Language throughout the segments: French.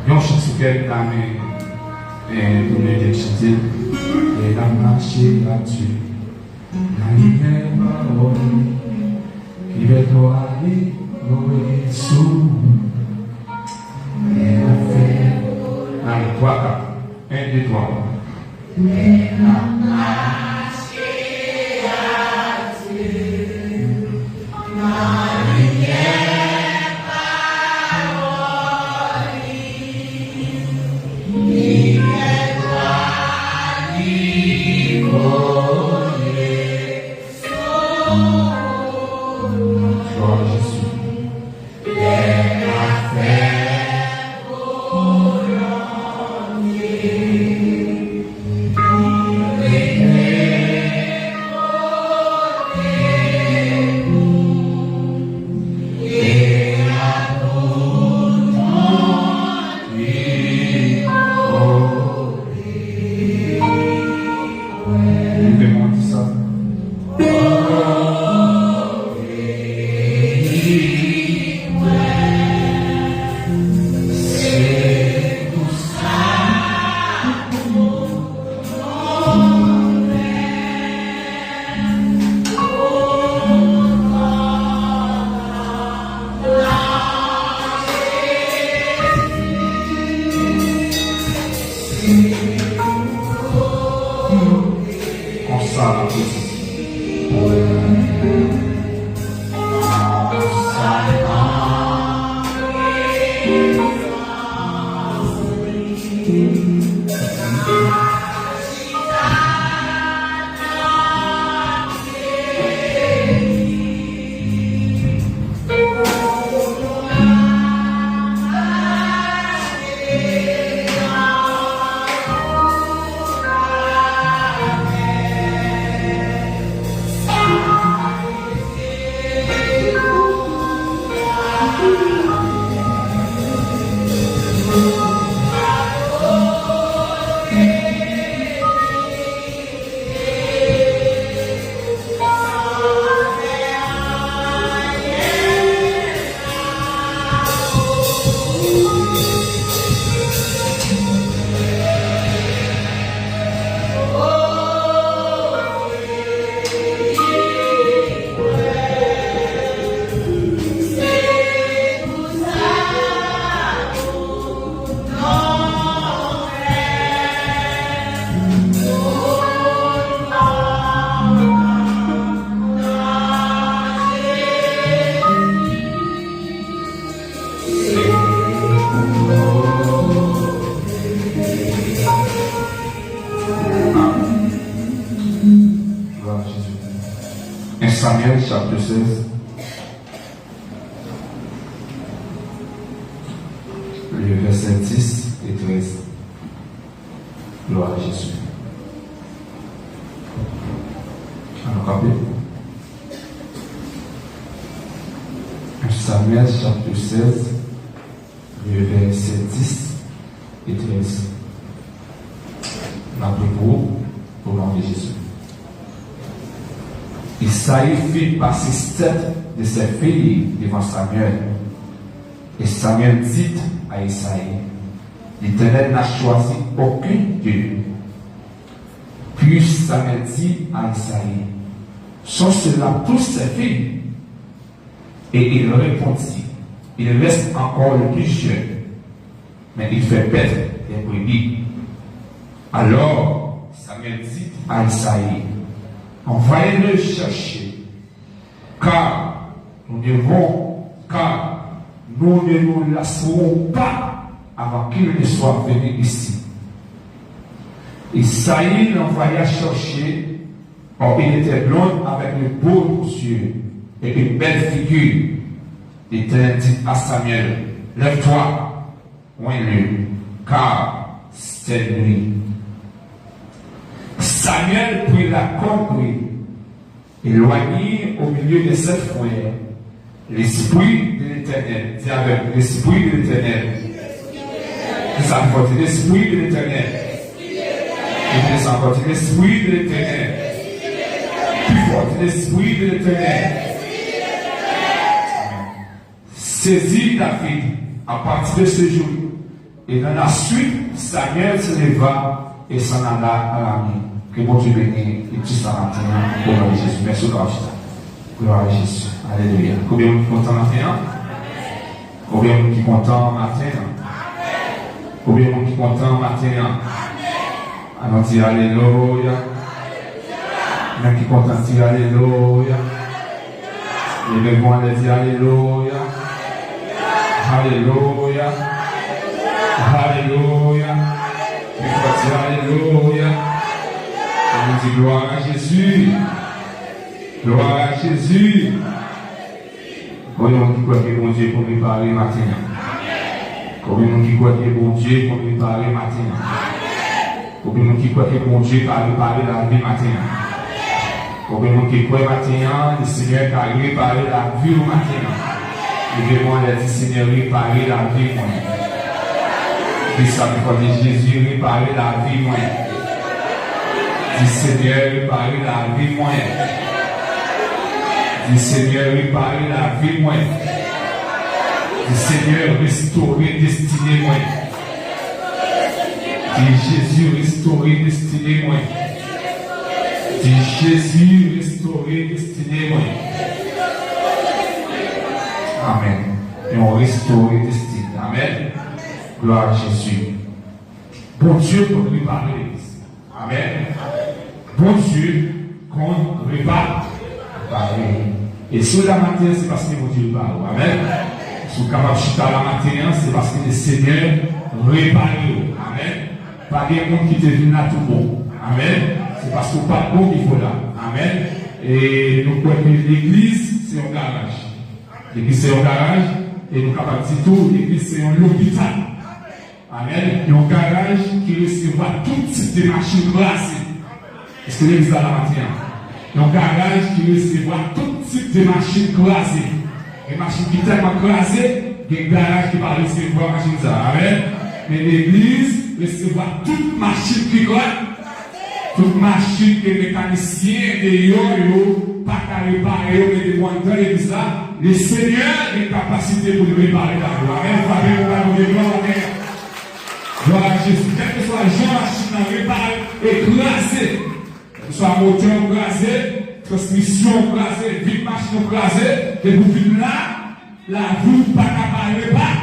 yon chanson qu'elle a mis pour nous chanter. Et la marché là-dessus. La lumière qui va toi aller sous. Et la fait. Allez, 3, 4. 1, 2, 3. Et la marché là-dessus. La lumière. Samuel chapitre 16. Le verset 10 et 13. Gloire à Jésus. Alors, rappelez. Samuel chapitre 16, le verset 10 et 13. La prière au nom de Jésus. Isaïe fit passer 7 de ses filles devant Samuel. Et Samuel dit à Isaïe, l'Éternel n'a choisi aucun Dieu. Puis Samuel dit à Isaïe, sont cela tous ses filles? Et il répondit, il reste encore le plus jeune, mais il fait paître les brebis. Alors Samuel dit à Isaïe, envoyez-le chercher, car nous ne nous lasserons pas avant qu'il ne soit venu ici. Isaïe l'envoya chercher, or il était blond avec de beaux yeux et une belle figure. L'Éternel dit à Samuel, lève-toi, oins-le, car c'est nuit. Samuel prit la corde, éloigné au milieu de cette fourrière. L'esprit de l'Éternel, dis avec l'esprit de l'Éternel. Ça porte l'esprit de l'Éternel. Et ça porte l'esprit de l'Éternel. Plus fort, l'esprit de l'Éternel. Saisis David à partir de ce jour Et dans la suite, Samuel se leva et s'en alla à l'armée. Que bon Dieu bénisse les petits Samaritains pour gloire à Jésus. Merci beaucoup. Gloire à Jésus. Alléluia. Combien de content matin? Combien de qui content matin? Combien de qui content matin? Alors dire Alléluia. Même qui content dire Alléluia. Et le bon de dire Alléluia. Alléluia. Alléluia. Il faut dire Alléluia. On dit gloire à Jésus. Gloire à Jésus. Combien qui croit que bon Dieu pour préparer matin? Combien qui croit que bon Dieu pour préparer matin? Combien qui croit que bon Dieu pour préparer la vie matin? Combien qui croit matin, le Seigneur a réparé la vie au matin? Et vraiment, le Seigneur réparer la vie moi. Et ça veut dire Jésus réparer la vie moi. Le Seigneur réparer la vie moi. Le Seigneur réparer la vie moi. Le Seigneur restaurer destinée moi. Jésus restaurer destinée moi. Jésus restaurer destinée moi. Amen. Et on restaure destinée. Amen. Gloire à Jésus. Bon Dieu qu'on répare l'église. Amen. Bon Dieu qu'on répare. Et sur la matin, c'est parce que mon Dieu parle. Amen. Sur capable de la matin, c'est parce que le Seigneur répare. Amen. Pas de monde qui te vient là tout bon. Amen. C'est parce qu'on pas bon qu'il faut là. Amen. Et nous croyons que l'église, c'est un garage. L'église, c'est un garage. Et nous capables de dire tout, l'église, c'est un hôpital. Amen. Il y a un garage qui recevra tout type de machines classées. Est-ce que l'église a la matière? Il y a un garage qui recevra tout type de machines classées. Les machines qui sont tellement classées, il y a un garage qui va recevoir les machines. Amen. Mais l'église recevra toute machine qui classe. Toute machine que les mécaniciens et yo, pas qu'à réparer, mais des moyens dans l'église là, le Seigneur a une capacité pour nous réparer la gloire. Amen. Gloire à Jésus. Quel que soit le genre de machine réparée, écrasée, que ce soit moteur écrasé, transmission écrasée, vite machine écrasée, et vous venez là, la vie pas capable de réparer.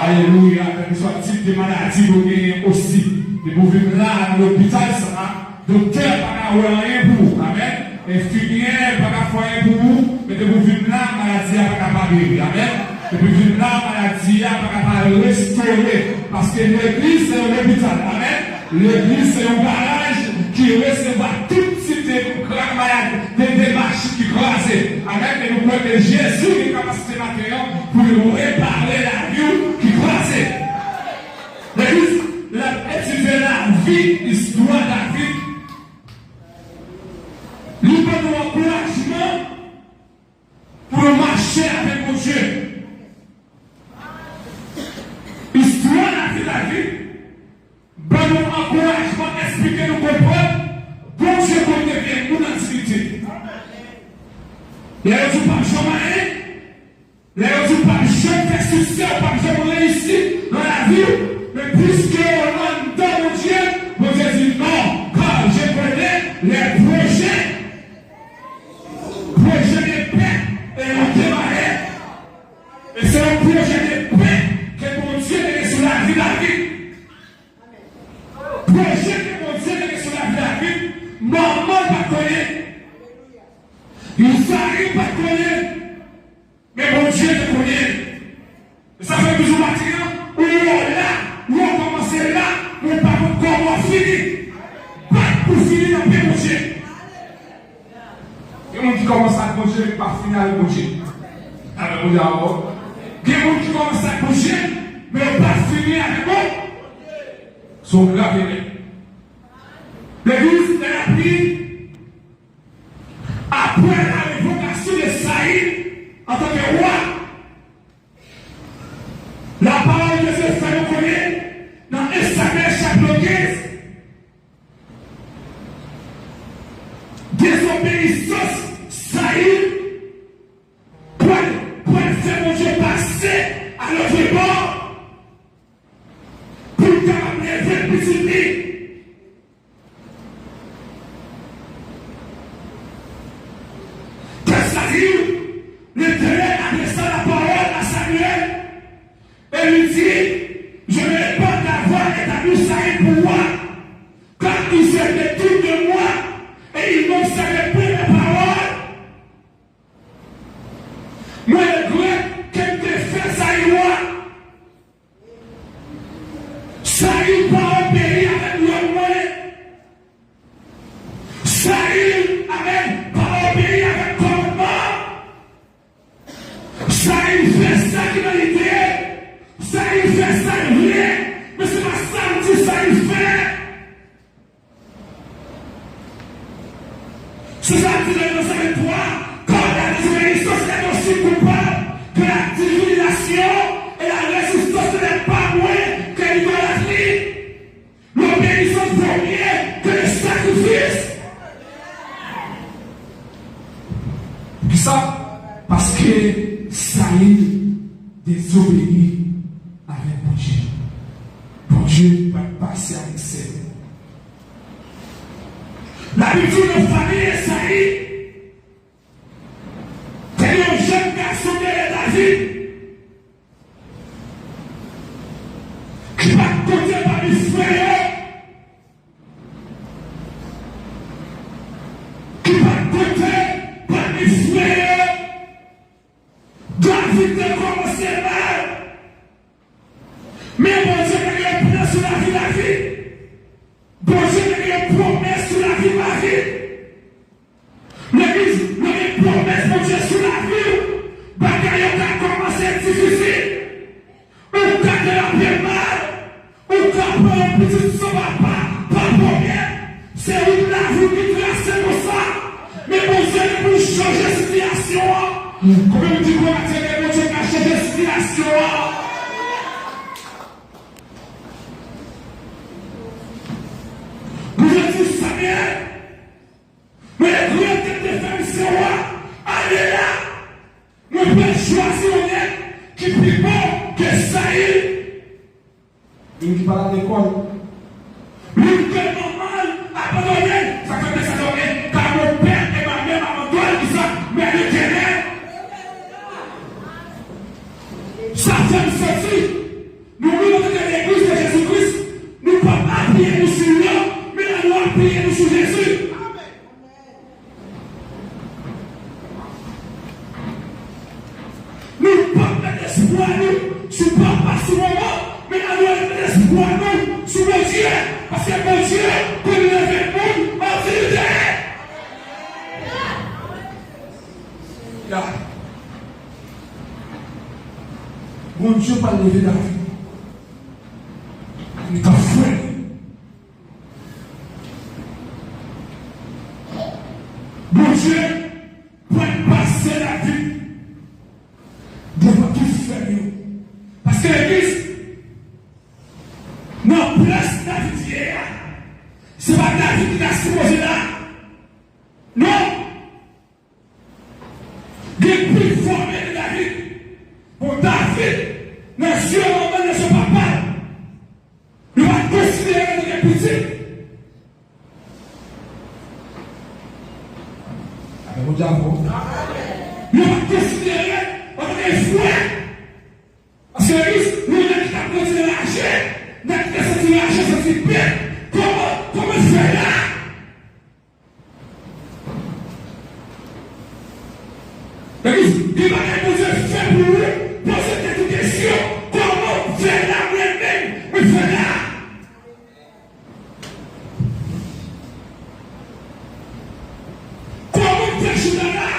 Alléluia. Quel que soit le type de maladie, vous gagnez aussi. Et vous venez là, à l'hôpital, ça, docteur, pas qu'à rien pour vous. Amen. Infirmière, pas qu'à faire rien pour vous. Mais vous venez là, maladie, pas qu'à pas guérir. Amen. Et puis vous venez là, maladie, pas qu'à pas restaurer. Parce que l'église, c'est un hôpital. Amen. L'église, c'est un garage qui recevra tout type de malades, des machines qui croisent. Amen. Et nous croyons que Jésus a une capacité matérielle pour nous réparer la vie qui croise. L'église, étudier la vie, l'histoire de la vie. Nous donnons un encouragement pour marcher avec mon Dieu. Histoire de la vie. Donnons un encouragement, expliquez-nous comprendre. Bon Dieu, qu'on devient nous dans l'intimité. Les autres pas jamais. Les autres pas jamais faire succès, pas jamais réussir dans la vie. Mais puisque on dans mon Dieu dit non, car je connais les projets de paix et on démarre. Et c'est un projet de paix que mon Dieu est sur la vie de la vie. Projet que mon Dieu est sur la vie de la vie, maman pas connaître. Il s'arrive pas connaître, mais mon Dieu te connaît. Ça fait toujours partie où on est là. Nous on commence là, mais pas comment finir. Pas pour finir dans le péché. Il y a des gens qui commencent à manger et pas finir avec le péché. Alors, il y a des gens qui commencent à manger, mais pas finir avec moi. Sont graves. L'église de la vie, après la révocation de Saïd en tant que roi, la parole de ce Seigneur connaît dans 1 Samuel chapitre 15. Désobéissance, Saïd, pour faire mon Dieu passer à l'autre bord. Saül pas obéi avec l'homme. Saül, amen, pas obéi avec commandement. Saül fait ça qui va l'idée. Saül fait ça rien. Mais c'est pas ça que Saül fait. C'est ça que dans le verset 3, quand la désobéissance est aussi coupable que la divination et la résistance n'est pas moins que l'idolâtrie. L'obéissance vaut mieux que le sacrifice. Qui ça? Parce que Saül désobéit avec mon Dieu. Mon Dieu va passer avec ses. L'habitude de famille est Saül. C'est un jeune garçon de David qui va côté par les frères, qui va côté par les frères. David a commencé mal, mais bon Dieu a eu un plan sur la vie de David. Bon Dieu a eu une promesse sur la vie de David. L'église, il y a une promesse de Dieu sur la vie. Bagaille a commencé à être difficile. On a de la bien mal. On a pas un petit son papa. Pas de problème. C'est une la vie qui trace comme ça. Mais bon Dieu, pour changer la situation. Comme on dit, bon Dieu a changé la situation. Vous êtes tous Samuel. Mais les grands têtes de femmes c'est roi. Allez là. Nous pouvons choisir un être qui est plus bon que Saül. Il qui parle à l'école. Lui qui est normal, abandonné. Ça fait que ça donne. Car mon père et ma mère m'abandonnent, ils sont mais le terrain. Ça fait une sortie. Nous vivons dans l'église de Jésus-Christ. Nous ne pouvons pas appuyer nous sur l'homme, mais nous allons appuyer nous sur Jésus. Nous ne pouvons pas mettre l'espoir nous sur papa sur moment, mais nous allons mettre l'espoir nous sur mon Dieu, parce que mon Dieu peut nous lever le monde en vérité. Mon Dieu va lever la vie. Il t'a fait. Mon Dieu peut passer la vie devant tout faire. Parce que l'église, non, place David hier. C'est pas David qui a supposé là. Non. Depuis formé de David. Pour David, monsieur, maman de son papa, il va considérer les petits. Avec mon diable. Il va considérer les frères. Parce que l'église, nous n'avons pas continué à lâcher. Nous n'avons pas continué à lâcher, ça fait bien. Comment faire là? L'église, il va répondre faire pour lui. Posez cette question. Comment faire là moi-même? Oui, faire là. Comment faire Judas là?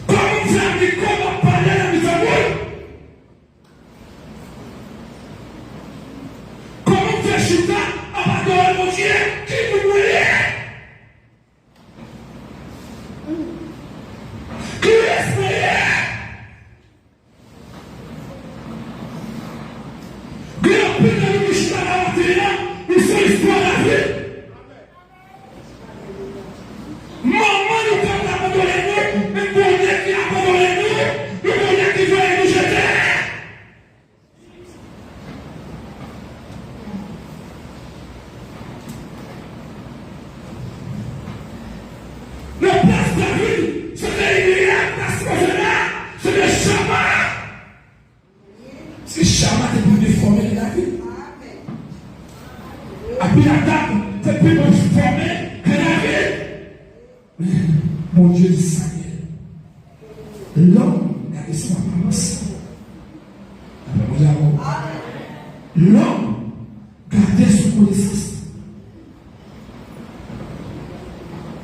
Comment faire des comment parler à la mise en route? Comment faire Judas abandonner mon Dieu qui vous voulait? Qui espérait? Grand pire de nous qui à la terre, ils sont l'histoire de la vie. Maman nous a abandonné nous, mais pour Dieu qui a abandonné nous, le pour Dieu qui veut nous jeter. La place de la vie, c'est l'idée, la place de là, c'est le chemin. C'est chemin qui peut déformer la vie. Après la table, c'est plus bon former que la vie. Mon Dieu dit Samuel, l'homme a laissé ma promesse. Après, mon diable. l'homme gardait son connaissance.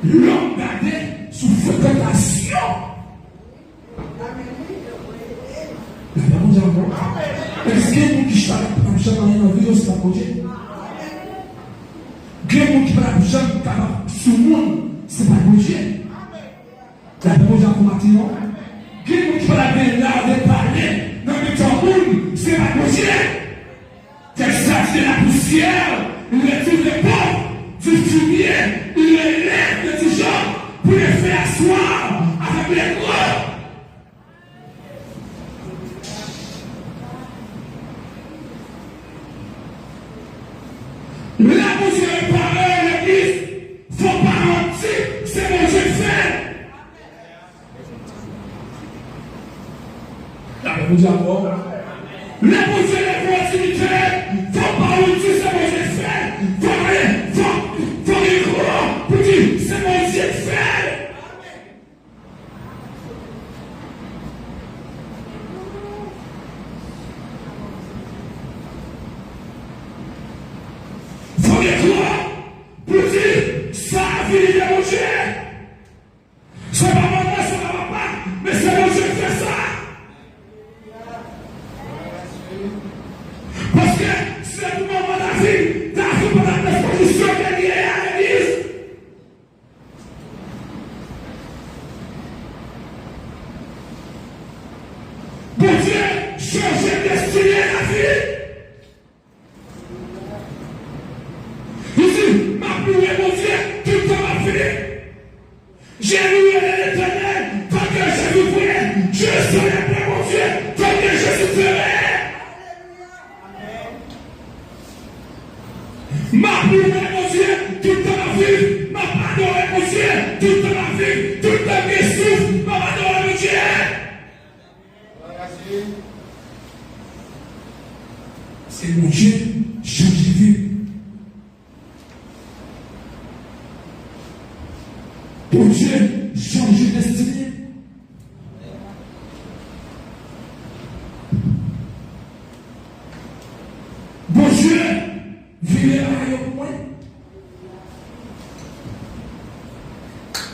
L'homme gardait sous fréquentation. La Bible dit encore. Est-ce que nous qui sommes dans la vie, c'est pas Dieu? Quelqu'un qui parle de gens sur le monde, c'est pas Dieu. La Bible dit encore maintenant. Quelqu'un qui parle de l'art de parler dans le temps, c'est pas Dieu. C'est ça, c'est la poussière, il retire les pauvres, du fumier, il les lève de gens pour les faire asseoir avec les gros. La poussière paraît, l'église, faut pas mentir, c'est mon Dieu fait. La Bible dit encore, la poussière est continuité, faut pas mentir, c'est mon Dieu fait. Faut y croire pour dire, c'est mon Dieu fait. Faut y croire pour dire, ça a fini de mon Dieu. C'est pas maman, c'est pas papa, mais c'est mon Dieu qui fait ça. Parce que c'est le moment de la vie, David pendant l'exposition qu'il y a à l'église. Pour Dieu, changer de destinée la vie. Il dit, ma prière, mon Dieu, tout le temps a fini. J'ai loué l'Éternel, tant que je vous prie, je serai prêt, mon Dieu, tant que je suis prêt. Ma prière, mon Dieu, toute ma vie, ma pardonné, mon Dieu, toute ma vie, toute ma vie souffre, ma pardonné, mon Dieu. C'est mon Dieu, change de vie. Pour Dieu, change de destinée. Bon Dieu, vivez à moi.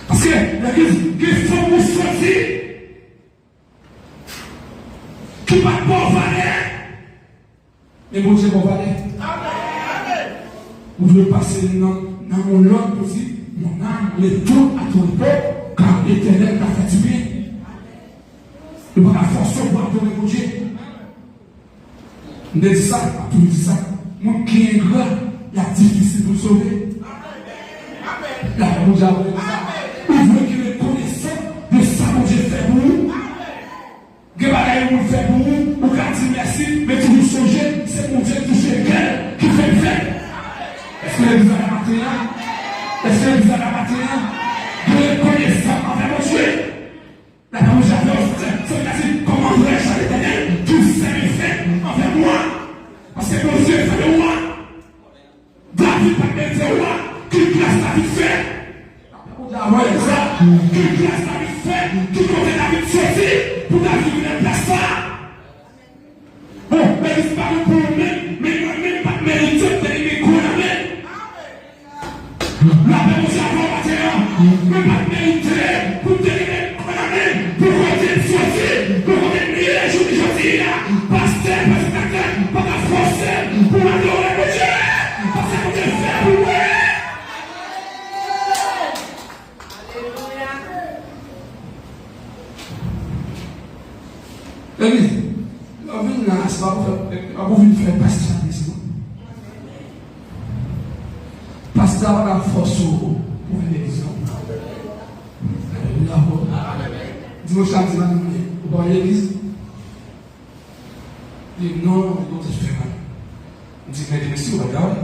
Parce que l'église, qu'il faut vous sortir, qui va pas valer. Mais bon Dieu, bon valer. Vous devez passer dans mon âme aussi, mon âme, les tours à ton peuple, car l'Éternel t'a fait du bien. Il va la force pour adorer mon Dieu. On dit ça, tout dit ça. Moi qui est grand, il est difficile de sauver. La Bible dit après ça. Vous voulez qu'il ait connaissance de ça que Dieu fait pour vous. Que bagaille vous fait pour vous, vous pouvez dire merci, mais toujours songer, c'est mon Dieu qui fait le qui fait le fait. Est-ce que vous avez maté là? Est-ce que vous avez maté là? Vous avez connaissance envers mon Dieu. La Bible dit après, comment voudrais-je à l'Éternel, tout ça est fait envers moi. Parce que mon Dieu fait le roi. David n'a pas été roi. Quelle classe David fait? Quelle classe David fait? Qui comptait David sortir pour David venir place ça? Bon, mais il se parle pour lui-même, mais il n'a pas mérité de l'aimer condamné. La Bible dit avant matin, mais pas mérité pour te l'aimer condamné, pour qu'on t'aime sortir, pour qu'on t'aime lié les jours d'aujourd'hui là. Pasteur, pas ta force pour adorer mon Dieu. Parce que mon Dieu fait pour moi. L'église, on vient là, c'est pas pour venir faire pasteur. Pasteur a la force pour l'église. Dimanche samedi, vous voyez l'église? Il dit non, il doit se faire mal. Il dit, mais merci, on va regarder.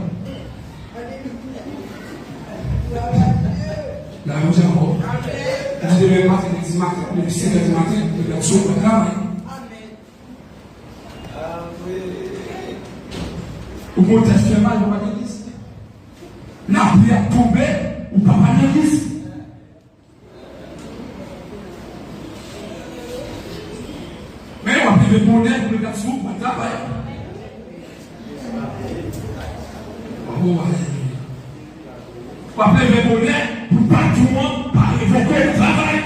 La même chose encore. Il dit, demain matin, il dit, matin, le 5 du matin, il est sur le travail. Ou quand tu fais mal, on va l'église. La prière tombée, ou pas à l'église. Mais on va priver pour l'aide, pour le garçon, pour le travail. Oh, alléluia. Vous avez bonheur pour pas tout le monde, pas évoquer le travail.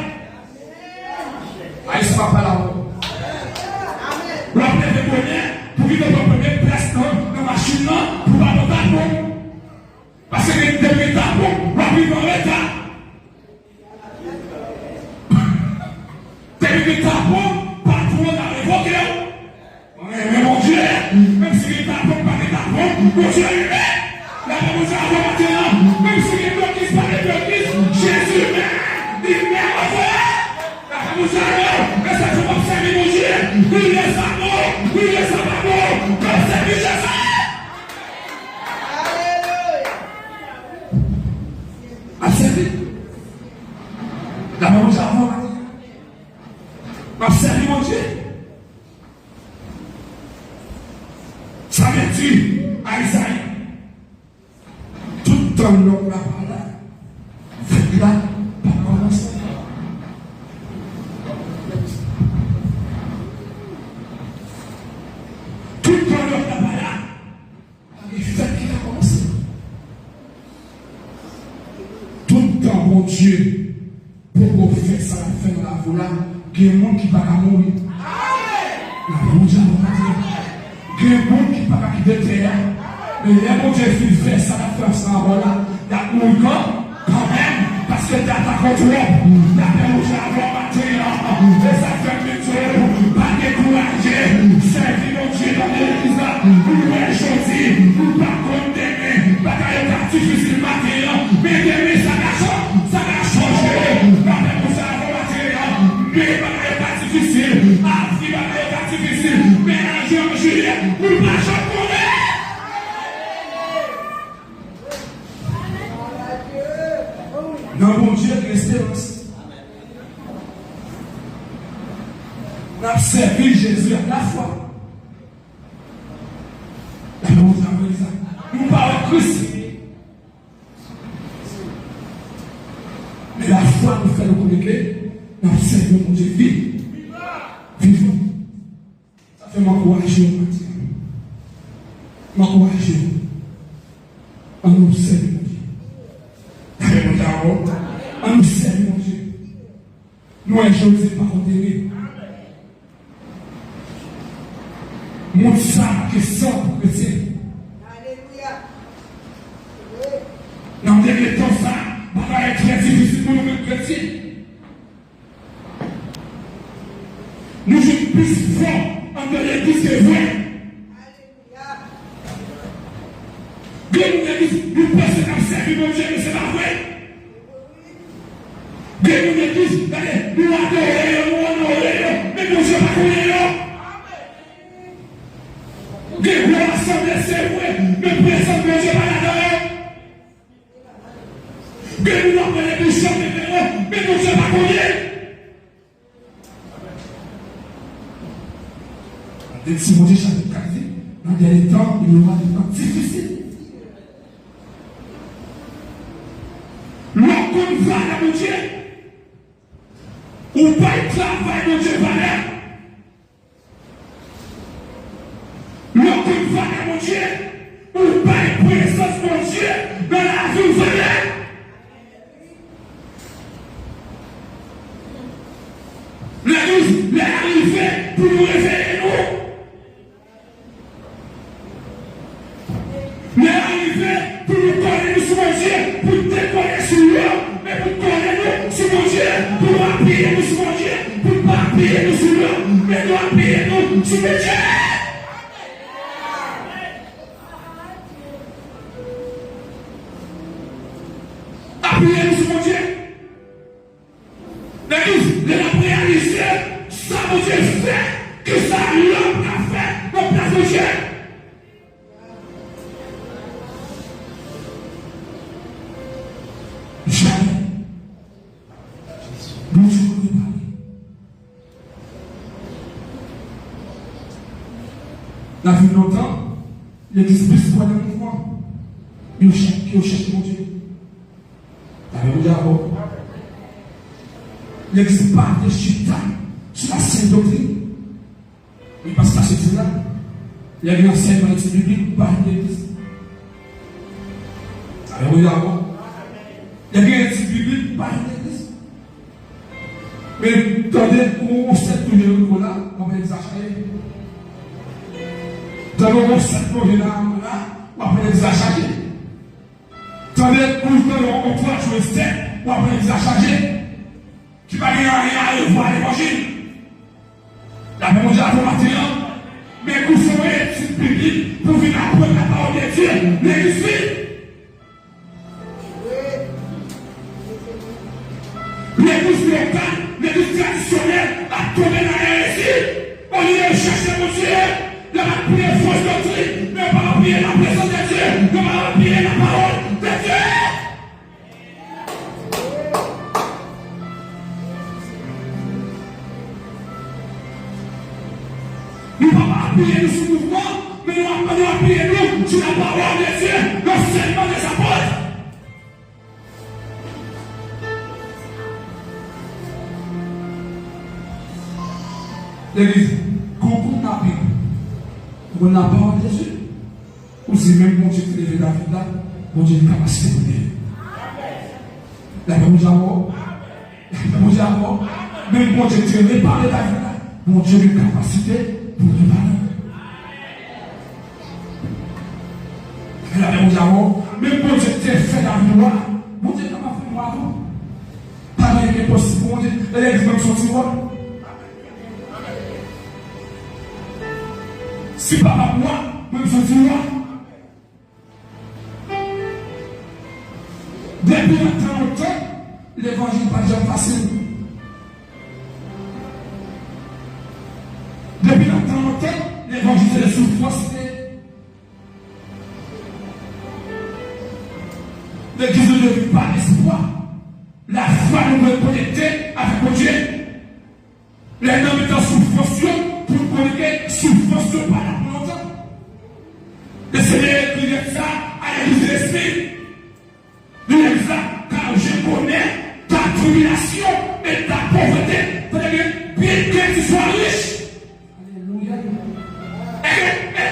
Aïe, ce pas là-haut. Vous avez bonheur pour vivre votre première place dans la machine, pour pas dans ta peau. Parce que les deux étapes, vous avez vivre dans l'état. T'es une étape, pas tout le monde a évoqué. Mais mon Dieu, même si les tapons pas des tapons, mon Dieu est humain. La parole de maintenant, même si les bloquistes pas des bloquistes, Jésus est humain en fait. La parole de mais ça fait observer mon Dieu. Il est sa mort, il est sa mort, observer Jésus. Alléluia. Observez. La parole de observez mon Dieu. Ça veut dire à Isaïe, tout le temps l'homme la parole, fait là, pas commencer. Tout le temps l'homme la parole, il fait qu'il a commencé. Tout le temps, mon Dieu, pour qu'on fasse ça, la fin de la voie, il y a un monde qui va mourir. La route, il y a un monde qui va quitter le terrain. Mais les bon Dieu qui fait ça, la fin, ça va là. Il y a un quand même, parce que tu as ta contrôle. Il y a un monde qui va matin, et ça fait que tu pas décourager. Servir mon Dieu dans l'église, pour les choisir, pour pas condamner, pas qu'il y ait difficile matin, mais demain ça va changer. La paix pour ça va matin, mais pas difficile, la vie va être difficile, mais un jour, Julien, pour pas changer. Non, mon Dieu, l'espérance. On a servi Jésus à la foi. Nous parlons Christ. Mais la foi nous fait nous communiquer. Nous avons servi mon Dieu. Vivons. Ça fait m'encourager au matin. M'encourager. On nous servi mon Dieu. On nous servi mon Dieu. Nous aujourd'hui par condamner. Montre ça que ça pour chrétien. Alléluia. Dans le dernier temps, ça va être très difficile pour nous chrétiens. Nous sommes plus forts en l'église que vrai. Alléluia. Nous pensons qu'on servi mon Dieu, mais c'est pas vrai. Nous l'église, nous adorons, mais nous ne sommes pas connus. Nous l'assemblée, c'est vrai, mais présent, Dieu n'est pas l'adorer. Nous n'avons pas les bouchons, mais nous ne sommes pas connus. Si mon Dieu chapitre 4, dans le dernier temps, il y aura des temps difficiles. Lorsqu'on va à mon Dieu, ou pas le travail, mon Dieu, valeur. Lorsqu'on va à mon Dieu, ou pas la présence, mon Dieu, dans la vie, valeur. L'arrivée pour nous réveiller, nous. L'arrivée pour nous connaître sur mon Dieu, pour nous décoller sur lui, mais pour connaître sur mon Dieu, pour nous appuyer sur mon Dieu, pour ne pas appuyer sur lui, mais nous appuyer sur mon Dieu. Appuyer sur mon Dieu. L'église, de la réaliser, ça mon Dieu fait, que ça l'homme a fait, dans place de Dieu. Jamais. Nous ne pas. Dans une longtemps, l'église plus pour le mouvement. Il cherche mon Dieu. Alléluia. L'église part de chita sur la sainte doctrine. Oui, parce que c'est là. L'église enseigne dans l'église biblique, pas l'église. Regardons. Il y a un petit biblique par l'église. Mais attendez, on sait tout le monde là, on va exagérer. Attendez, on sait tout le monde là, on va exagérer. Attendez, on va jouer step, on va exagérer. Qui va rien à voir l'évangile. La même chose à ton matin. Mais vous serez un petit biblique pour venir apprendre la parole de Dieu. L'église. L'église locale, l'église traditionnelle a tombé dans l'hérésie. Au lieu de chercher mon Dieu, de va prier fausse doctrine, ne pas oublier la présence de Dieu, ne pas oublier la parole de Dieu. Nous ne pouvons pas appuyer nous sur le mouvement, mais nous allons appuyer nous sur la parole de Dieu, l'enseignement des apôtres. L'église, quand on a Bible, on n'a pas en Jésus. Ou si même bon Dieu qui levé David là, bon Dieu a une capacité de lever. La même chose à mort. La même chose à mort. Même bon Dieu qui a réparé David là, bon Dieu a une capacité pour réparer. La même chose à mort. Même bon Dieu qui a fait David là, bon Dieu n'a pas fait moi avant. Pas rien n'est possible, bon Dieu. L'église même son tiroir. Si pas à moi, même je dis moi. Depuis longtemps, l'évangile n'est pas déjà facile. Depuis longtemps, l'évangile c'est la souffrance. L'église ne vit pas l'espoir. La foi nous est connectée avec Dieu. Les hommes étant souffrance pour connecter souffrance par la volonté. Le Seigneur écrit ça à l'église de l'esprit. Il dit ça car je connais ta tribulation et ta pauvreté. C'est-à-dire, bien que tu sois riche, alléluia, et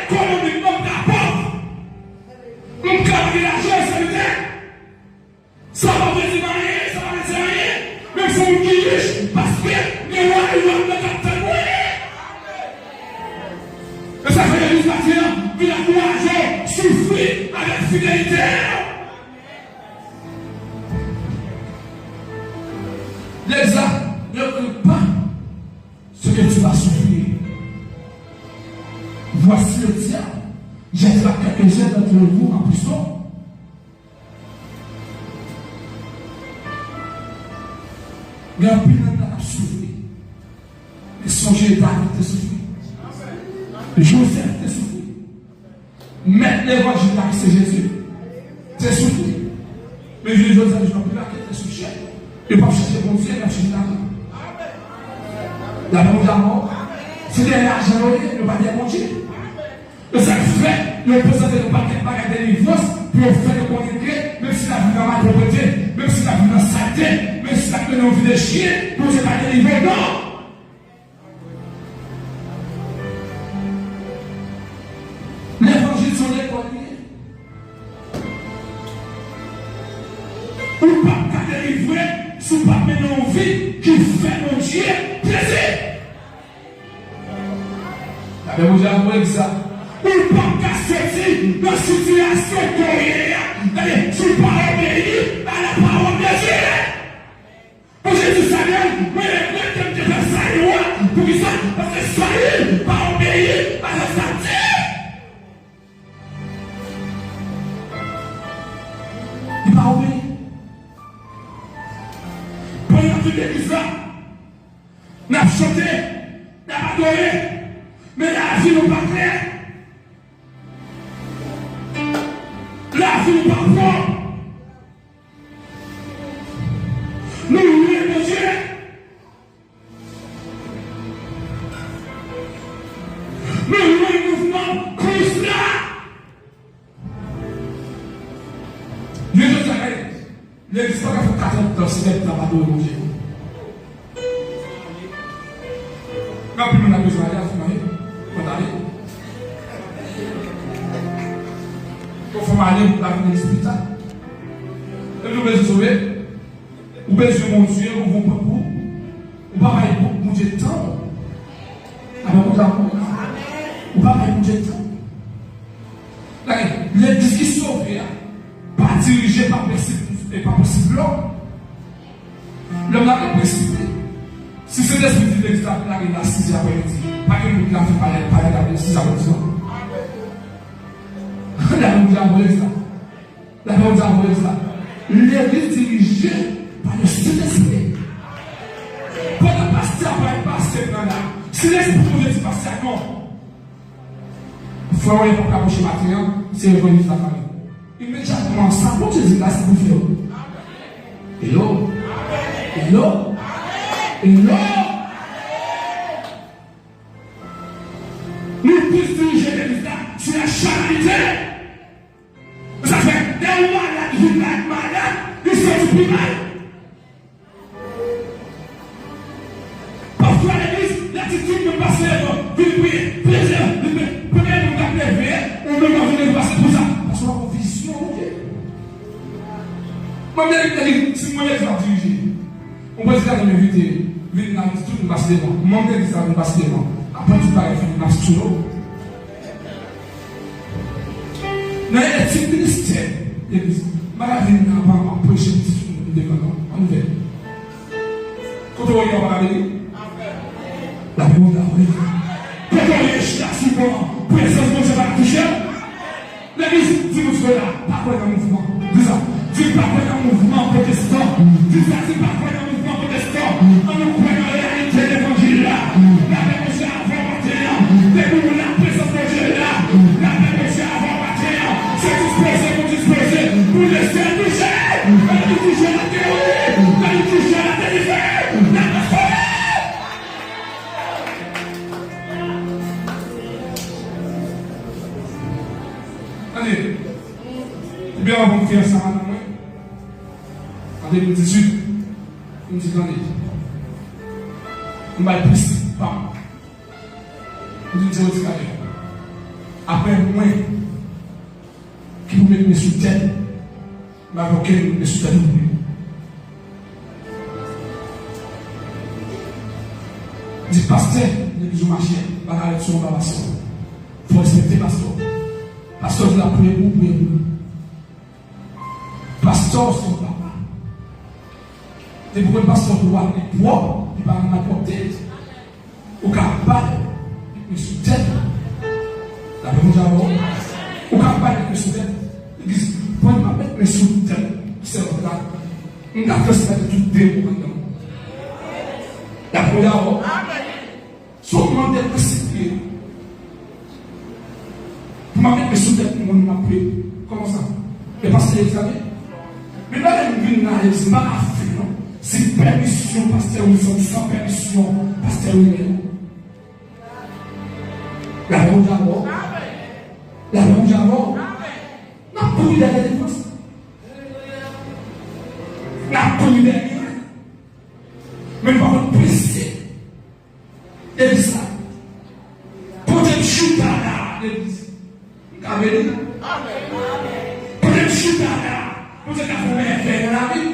économiquement ta pauvre, donc quand il a l'argent, ça veut dire, ça va me dire rien, ça va me dire rien, même si on est riche, parce que les rois et les rois ne captent pas. Et ça fait l'église matin, il a courage, souffrir avec fidélité. L'exact ne connaît pas ce que tu vas souffrir. Voici le diable. J'ai dit à quelques-uns d'entre vous en prison. Il y a un peu de souffrir. Et songez David de souffrir. Joseph de souffrir. Mettre l'évangile là, c'est Jésus. C'est souffrir. Mais je dis Joseph, je n'ai plus la quête de souffrir. Et pas chercher mon Dieu, mais chercher l'argent. La bonne d'amour, c'est de l'argent, ne pas dire mon Dieu. Et ça fait, le présenter le paquet de délivrance pour faire le connecter, même si la vie dans ma propreté, même si la vie dans sa tête, même si la vie dans vie de chien, pour ne pas délivrer, non. L'évangile sont les premiers. Ou pas délivrer, sous pas mener en vie qui fait mon Dieu plaisir. La même chose à ça. Ou pas sortir dans la situation coréenne. C'est-à-dire, tu ne pas obéir à la parole de Dieu. Pour Jésus Samuel, mais les de faire ça, pour qu'ils soient, parce que Samuel pas obéir à la santé. Il va obéir. Pendant toute l'église là, on a chanté, on a adoré, mais la vie n'est pas claire. La vie n'est pas propre. Nous louons mon Dieu. Nous louons le mouvement Christ là. Dieu nous a dit, l'église pas qu'à faire 40 ans, c'est d'être là-bas de mon Dieu. Quand on a besoin d'aller à ce moment-là, on va aller. Faut aller pour la vie de l'hôpital. nous besoin de sauver. Ou besoin de mon Dieu, ou vous pouvez vous. Ou pas aller pour Dieu de temps. Alors, vous avez ou pas aller pour Dieu de temps. Les discussions pas dirigées par principe et pas possible. L'homme n'a pas précipité. Si c'est l'esprit de l'Église, il a 6 après-midi. Pas que nous l'avons parlé de 6 après-midi. La nous a envoyé ça. La nous a envoyé ça. L'Église dirigée par le Saint-Esprit. Quand le pasteur va être pasteur dans là, si l'Esprit vous dit pasteur, non. Il faut avoir un approcher matin, c'est revenir la famille. Immédiatement, ça pour Jésus là, c'est pour faire. Hello. Hello. Hello. Nous puissions diriger l'Église là sur la charité. Ça fait des malades, des malades, ils sont plus mal. Parfois l'Église, l'attitude de passer de prier, plaisir, peut-être nous appeler, on ne va venir passer pour ça. Parce qu'on a une vision, ok. Moi, si moi, je vais diriger, on peut se faire une invité, venir dans tout le passe devant. Moi, je vais faire une passe devant. Après, tu vas faire une marche sous l'eau. Dans les petits ministères, l'Église, je vais venir avant prêcher devant. On y va. Quand on regarde la réponse d'Abraham. Quand on est souvent, présence de Dieu va toucher. L'Église, dis-nous ce là, pas quoi dans le mouvement. Dis ça. Dis pas quoi dans le mouvement protestant. Dis ça, dis pas quoi dans le mouvement protestant. En nous croyant la réalité de l'évangile là. La réponse est avant matin. Dès la présence de Dieu là. La réponse est avant matin. C'est disposé pour disposer. Pour laisser toucher. La toucher la théorie. La toucher la délivrance. La transformer. Allez, c'est bien avant de faire ça maintenant. En 2018, je me dis, attendez, je vais être plus femme. Je me dis, après moi, qui vous mettez sous tête, je vais invoquer les sous tête. Je dis, pasteur, l'église marché, pas la lecture, pas la pasteur. Il faut respecter pasteur. Pasteur, vous l'avez prié pour vous. Pasteur, son papa. Et pour le pasteur, vous avez des poids, il va n'importe tête. Au capable, il sous tête. La réponse à vous. Au capable, il sous tête. Il dit, pour ma mettre mes sous tête, c'est là. On a fait ça de tout bien pour nous. La réponse à vous. Seulement des précipités. Pour ma mettre mes sous tête, on m'a pris. Comment ça? Et parce que vous savez, mais là, il vient dans les mains à faire. C'est permission, pasteur Wilson, sans permission, pasteur Wilson. La réponse d'abord. La réponse d'abord. N'a pas eu derrière les forces. N'a pas eu derrière. Mais par contre, précis. Et ça. Pour te chuter là, l'église. Amen. Pour te chuter là, pour te faire la vie.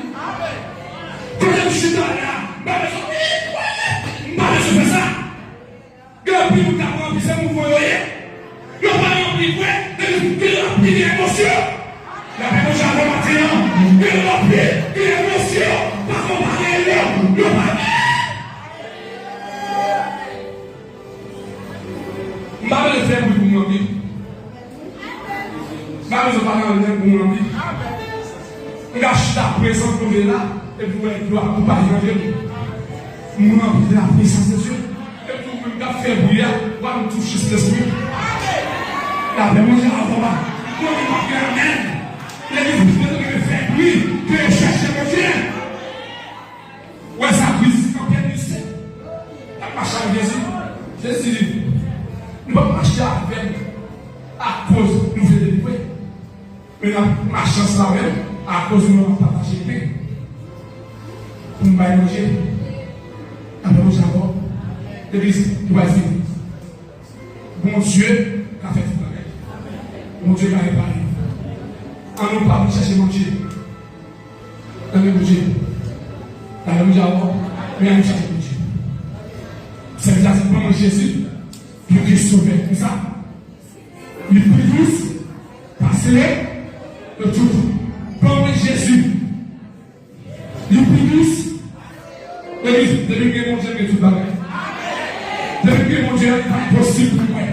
Quand je suis dans là, je fais ça. Je suis dans la vie, c'est mon voyage. Je suis dans la vie, je suis dans l'émotion. La réponse à la matin, je suis dans l'émotion. Pas comparer l'homme, le pas. Je vais le faire pour mon vie. Je vais le faire pour mon vie. Je vais acheter la présence pour là. Et vous êtes gloire pour parler de Dieu. Nous avons la puissance de Dieu. Et vous me faire bouillir, pour nous toucher cet esprit. La réponse est avant là. Nous avons fait amen. Les livres de faire bruit, que chercher mon Dieu. Ouais, ça brise quand il y a du ciel. La marche avec Jésus. Jésus dit, nous ne pouvons pas marcher avec à cause de nous délivrer. Mais nous marchons sans même à cause de nous partager le pain. Pour nous manger, après nous avons l'église qui va dire bon Dieu qui a fait tout le monde. Mon Dieu qui a réparé. En nous pas chercher manger. Dans le budget. Dans le budget, mais on cherche le budget. C'est exactement Jésus pour qu'il sauve. C'est ça? Il prie passer le tout. Comme Jésus. Il prie depuis que mon Dieu est tout bagage. Depuis que mon Dieu est impossible pour moi.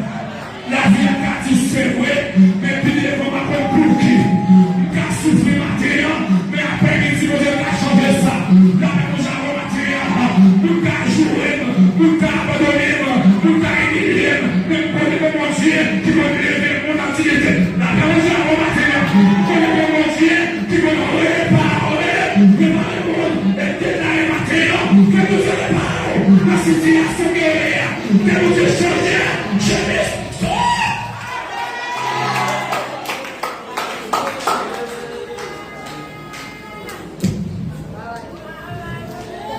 La vie a satisfait, mais puis il est comme un pour qui? Il a souffert matériel, mais après, il dit, mon Dieu a changé ça. La même chose à matériel, nous avons joué, nous avons abandonné, nous avons humilié, mais pour mon Dieu qui va lever mon activité. La même chose à matériel, pour mon Dieu qui va réparer, réparer le monde, et détailler matériel, que nous réparons la situation guerrière, que nous échangeons, jeunesse.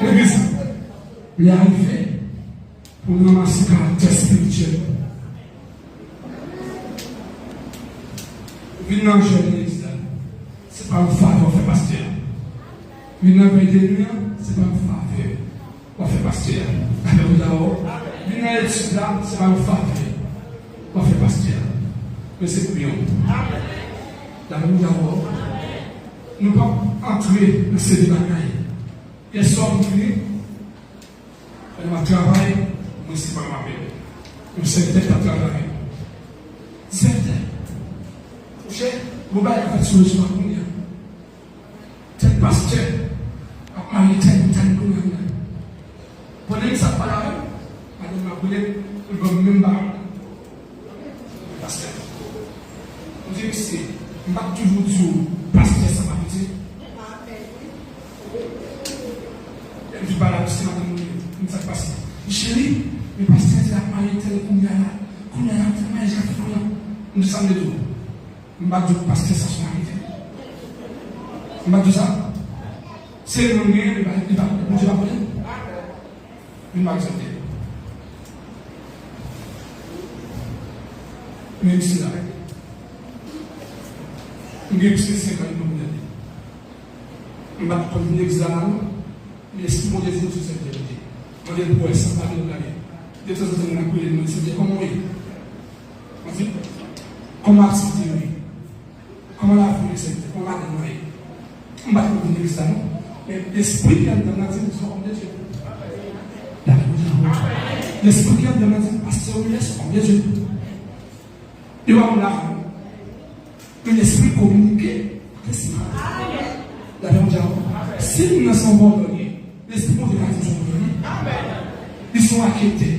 L'église, il est arrivé pour nous ramasser le caractère spirituel. Venez dans le jeune l'église, ce n'est pas un faveur, on fait pasteur. Venez dans le veille de nuit, ce n'est pas un faveur, on fait pasteur. Venez dans l'église, ce n'est pas un faveur, on fait pasteur. Mais c'est pour nous. Nous ne pouvons pas entrer dans ces débats. Et sommes venus, elle m'a travaillé, moi c'est pas ma belle. Je sais peut-être à travailler. C'est vrai. Vous avez fait sur le soir, tel pasteur, a marié tel gouverneur. Pendant que ça parle avec, elle m'a appelé, elle va même pas. Pasteur. Vous dites que c'est, je ne vais pas toujours dire, pasteur, ça m'a dit. Je ne vais pas la pousser dans le monde. Ça passe. Chérie, mais pasteur, c'est la mariée telle qu'on y a là. Qu'on y a là, tellement j'ai fait pour là. Nous sommes les deux. Je ne vais pas dire pasteur, ça se marie. Je ne vais pas dire ça. C'est le monde, il va parler. Je ne vais pas accepter. Même si là, je vais plus de 50 ans. Je ne vais pas prendre une examen. Mais si mon Dieu est sur cette vérité, mon Dieu pourrait s'en parler de la vie. De toute façon, on a coulé de nous, c'est comment oui. On dit, comment accepter oui. Comment la vie c'est, comment la donner. On va pas venir ça, non? Mais l'esprit qui a dans la vie, nous sommes de Dieu. L'esprit qui a dans la vie, pasteur, nous sommes de Dieu. Il va en là. Un esprit communiqué. Qu'est-ce que c'est? Si nous ne sommes pas donnés, l'esprit de Dieu sont donnés. Ils sont inquiétés.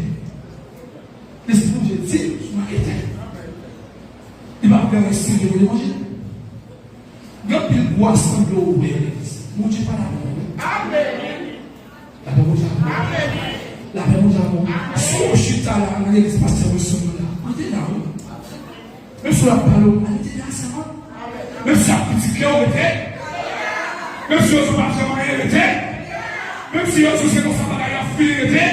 L'esprit de Dieu dit, ils sont inquiétés. Il va faire l'esprit de l'évangile. Quand il boit sans de l'eau, mon Dieu pas là. Amen. La paix vous avons. Si on chute là, on a l'église pasteur au sommet là. On était là. Même si on a parlé, on était là, c'est bon. Même si on a critiqué, on était. Même si on ne pas jamais arrêté, même si on ne sait pas la finalité,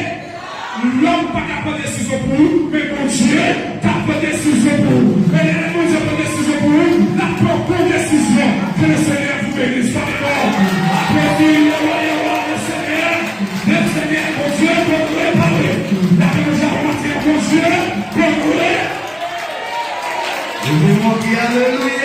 l'homme n'a pas de décision pour nous, mais mon Dieu n'a pas de décision pour nous. Et les mon Dieu n'a pas de décision pour nous, n'a pas de décision. Que le Seigneur vous bénisse. Applaudis le Seigneur. Le Seigneur, mon Dieu, pour nous réparer. La révolution remarquée, mon Dieu, pour nous réparer. Alléluia.